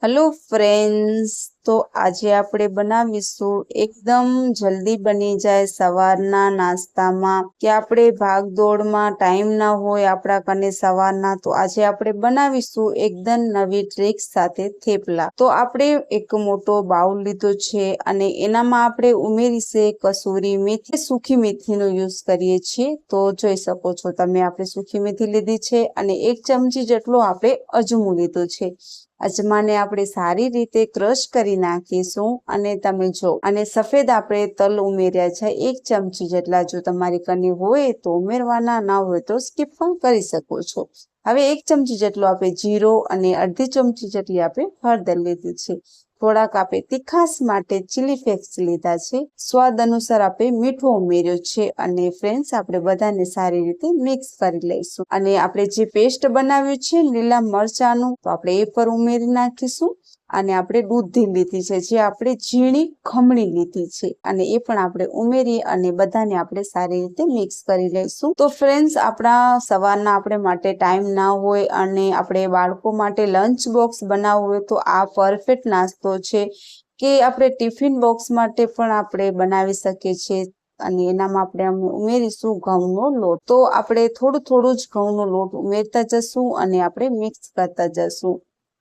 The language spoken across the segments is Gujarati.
હેલો ફ્રેન્ડ્સ, તો આજે આપણે બનાવીશું એકદમ જલ્દી બની જાય સવારના નાસ્તામાં કે આપણે ભાગદોડમાં ટાઈમ ના હોય આપણા કને સવારના, તો આજે આપણે બનાવીશું એકદમ નવી ટ્રીક સાથે થેપલા। તો આપણે એક મોટો બાઉલ લીધો છે અને એનામાં આપણે ઉમેરીશે કસૂરી મેથી, સૂકી મેથીનો યુઝ કરીએ છીએ। તો જોઈ શકો છો તમે, આપણે સૂકી મેથી લીધી છે અને 1 ચમચી જેટલો આપણે અજમો લીધો છે। અજમાને આપણે સારી રીતે ક્રશ કરી નાખીશું અને તમે જો, અને સફેદ આપણે તલ ઉમેર્યા છે 1 ચમચી જેટલા। જો તમારી કને હોય તો ઉમેરવાના, ના હોય તો સ્કીપ પણ કરી શકો છો। હવે 1 ચમચી જેટલો આપણે જીરો અને અડધી ચમચી જેટલી આપણે હળદર લીધી છે। થોડાક આપણે તીખાસ માટે ચીલી ફ્લેક્સ લીધા છે। સ્વાદ અનુસાર આપણે મીઠું ઉમેર્યું છે અને ફ્રેન્ડ્સ આપણે બધાને સારી રીતે મિક્સ કરી લઈશું। અને આપણે જે પેસ્ટ બનાવ્યું છે લીલા મરચાનું, તો આપણે એ પર ઉમેરી નાખીશું। અને આપણે દૂધી લીધી છે, જે આપણે ઝીણી ખમણી લીધી છે, અને એ પણ આપણે ઉમેરી અને બધાને આપણે સારી રીતે મિક્સ કરી લઈશું। તો ફ્રેન્ડ્સ, આપણા સવારના આપણે માટે ટાઈમ ના હોય અને આપણે બાળકો માટે લંચ બોક્સ બનાવવું હોય તો આ પરફેક્ટ નાસ્તો છે, કે આપણે ટિફિન બોક્સ માટે પણ આપણે બનાવી શકીએ છીએ। અને એનામાં આપણે ઉમેરીશું ઘઉંનો લોટ। તો આપણે થોડું થોડું જ ઘઉંનો લોટ ઉમેરતા જશું અને આપણે મિક્સ કરતા જશું।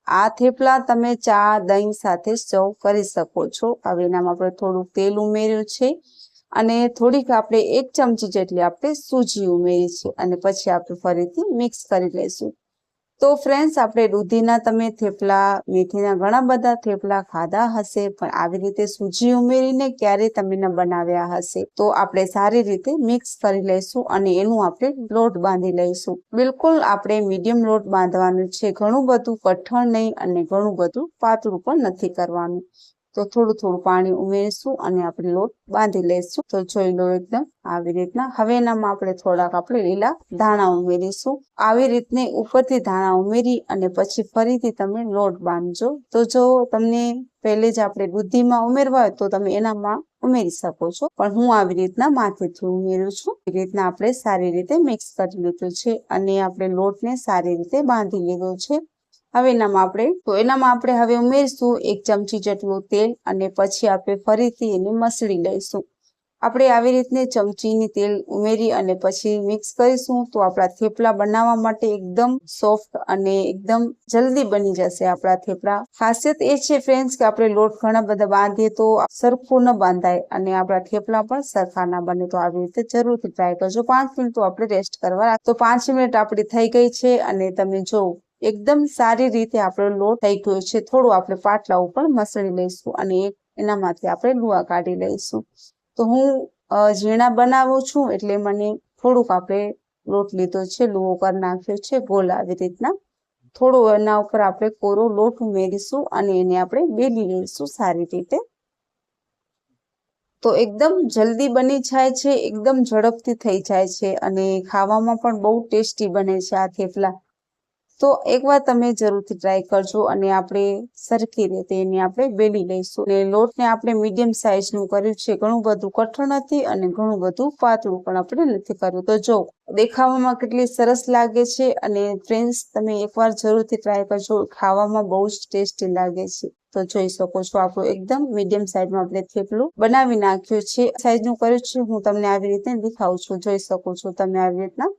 આ થેપલા તમે ચા દહીં સાથે સર્વ કરી શકો છો। હવે એનામાં આપણે થોડું તેલ ઉમેર્યું છે અને થોડીક આપણે 1 ચમચી જેટલી આપણે સૂજી ઉમેરી છે અને પછી આપણે ફરીથી મિક્સ કરી લઈશું। તો ફ્રેન્ડ્સ, આપણે દૂધીના તમે થેપલા, મેથીના ઘણા બધા થેપલા ખાધા હશે, પણ આવી રીતે સૂજી ઉમેરીને ક્યારેય તમે ન બનાવ્યા હશે। તો આપણે સારી રીતે મિક્સ કરી લઈશું અને એનું આપણે લોટ બાંધી લઈશું। બિલકુલ આપણે મીડિયમ લોટ બાંધવાનું છે, ઘણું બધું કઠણ નહીં અને ઘણું બધું પાતળું પણ નથી કરવાનું। તો થોડું થોડું પાણી ઉમેરીશું અને આપણે લોટ બાંધી લઈશું। તો જોઈ લો એકદમ આવી રીતના। હવે એનામાં આપણે થોડાક આપણે લીલા ધાણા ઉમેરીશું। આવી રીતને ઉપરથી ધાણા ઉમેરી અને પછી ફરીથી તમે લોટ બાંધજો। તો જો તમને પહેલે જ આપણે દૂધીમાં ઉમેરવા હોય તો તમે એનામાં ઉમેરી શકો છો, પણ હું આવી રીતના માથેથી ઉમેરું છું। એ રીતના આપણે સારી રીતે મિક્સ કરી લીધું છે અને આપણે લોટને સારી રીતે બાંધી લીધો છે। હવે એનામાં આપણે હવે ઉમેરીશું 1 ચમચી જેટલું તેલ અને પછી આપણે ફરીથી એને મસળી લઈશું। આપણે આવી રીતે ચમચીની તેલ ઉમેરી અને પછી મિક્સ કરીશું તો આપણા થેપલા બનાવવા માટે એકદમ સોફ્ટ અને એકદમ જલ્દી બની જશે આપણા થેપલા। ખાસિયત એ છે ફ્રેન્ડ્સ કે આપણે લોટ ઘણા બધા બાંધીએ તો સરખું ન બાંધાય અને આપણા થેપલા પણ સરખા ના બને। તો આવી રીતે જરૂરથી ટ્રાય કરજો। 5 મિનિટ તો આપણે રેસ્ટ કરવા તો 5 મિનિટ આપણી થઈ ગઈ છે અને તમે જો એકદમ સારી રીતે આપણો લોટ થઈ ગયો છે। થોડું આપણે પાટલા ઉપર મસળી લઈશું અને એનામાંથી આપણે લુઆ કાઢી લઈશું। તો હું ઝીણા બનાવું છું એટલે મને થોડુંક આપણે લોટ લીધો છે, લુઓ કરી નાખ્યો છે ગોળ આવી રીતના। થોડું એના ઉપર આપણે કોરો લોટ ઉમેરીશું અને એને આપણે બેલી લઈશું સારી રીતે। તો એકદમ જલ્દી બની જાય છે, એકદમ ઝડપથી થઈ જાય છે અને ખાવામાં પણ બહુ ટેસ્ટી બને છે આ થેપલા। તો એકવાર તમે જરૂરથી ટ્રાય કરજો અને આપણે સરખી રીતે એને આપણે બેલી લઈશું। અને લોટને આપણે મીડિયમ સાઇઝનું કર્યું છે, ઘણું બધું કઠણ નથી અને ઘણું બધું પાતળું પણ આપણે નથી કર્યું। તો જો દેખાવામાં કેટલી સરસ લાગે છે અને ફ્રેન્ડ્સ, તમે એકવાર જરૂરથી ટ્રાય કરજો, ખાવામાં બહુ જ ટેસ્ટી લાગે છે। તો જોઈ શકો છો આપણું એકદમ મીડિયમ સાઇઝમાં આપણે થેપલું બનાવી નાખ્યું છે। સાઇઝનું કર્યું છે, હું તમને આવી રીતે દેખાઉં છું, જોઈ શકો છો તમે આવી રીતના।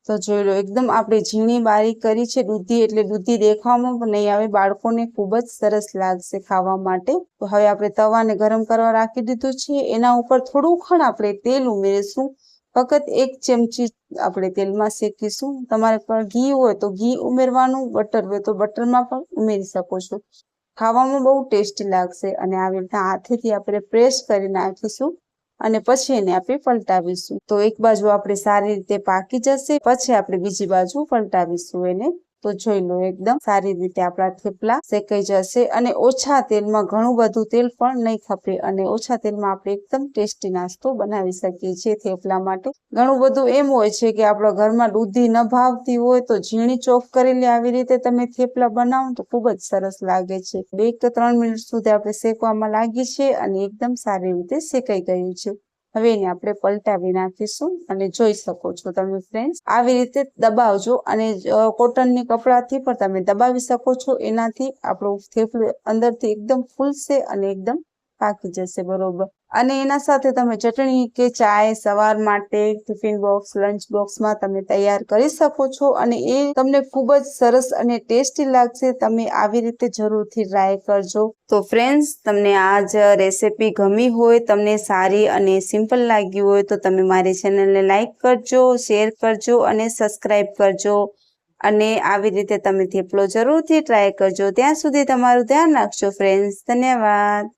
તો જોઈ લો એકદમ આપણે ઝીણી બારીક કરી છે દૂધી, એટલે દૂધી દેખાવામાં પણ નહીં આવે, બાળકોને ખૂબ જ સરસ લાગશે ખાવા માટે। તો હવે આપણે તવાને ગરમ કરવા રાખી દીધું છે, એના ઉપર થોડું આપણે તેલ ઉમેરીશું। ફક્ત 1 ચમચી આપણે તેલમાં શેકીશું। તમારે પર ઘી હોય તો ઘી ઉમેરવાનું, બટર હોય તો બટરમાં પણ ઉમેરી શકો છો। ખાવામાં બહુ ટેસ્ટી લાગશે અને આવી રીતના હાથેથી આપણે પ્રેસ કરી નાખીશું અને પછી એને આપણે પલટાવીશું। તો એક બાજુ આપણે સારી રીતે પાકી જશે, પછી આપણે બીજી બાજુ પલટાવીશું એને। તો જોઈ લો એકદમ સારી રીતે આપણા થેપલા શેકાઈ જશે અને ઓછા તેલમાં, ઘણું બધું તેલ પણ નહીં ખપે અને ઓછા તેલમાં આપણે એકદમ ટેસ્ટી નાસ્તો બનાવી શકીએ છીએ થેપલા માટે। ઘણું બધું એમ હોય છે કે આપણા ઘરમાં દૂધી ન ભાવતી હોય તો ઝીણી ચોપ કરેલી આવી રીતે તમે થેપલા બનાવો તો ખૂબ જ સરસ લાગે છે। 2 કે 3 મિનિટ સુધી આપણે શેકવામાં લાગી છે અને એકદમ સારી રીતે શેકાઈ ગયું છે। હવે એને આપણે પલટાવી નાખીશું અને જોઈ શકો છો તમે ફ્રેન્ડ્સ આવી રીતે દબાવજો અને કોટનની કપડાથી પણ તમે દબાવી શકો છો. એનાથી આપણું થેપલું અંદરથી એકદમ ફૂલશે અને એકદમ પાકી જશે બરોબર. અને એના સાથે તમે ચટણી કે ચાય સવાર માટે ટિફિન બોક્સ લંચ બોક્સમાં તમે તૈયાર કરી શકો છો અને એ તમને ખૂબ જ સરસ અને ટેસ્ટી લાગશે. તમે આવી રીતે જરૂરથી ટ્રાય કરજો. તો ફ્રેન્ડ્સ તમને આ જ રેસીપી ગમી હોય, તમને સારી અને સિમ્પલ લાગી હોય તો તમે મારી ચેનલને લાઈક કરજો, શેર કરજો અને સબસ્ક્રાઈબ કરજો. અને આવી રીતે તમે થેપલો જરૂરથી ટ્રાય કરજો. ત્યાં સુધી તમારું ધ્યાન રાખજો ફ્રેન્ડ્સ. ધન્યવાદ.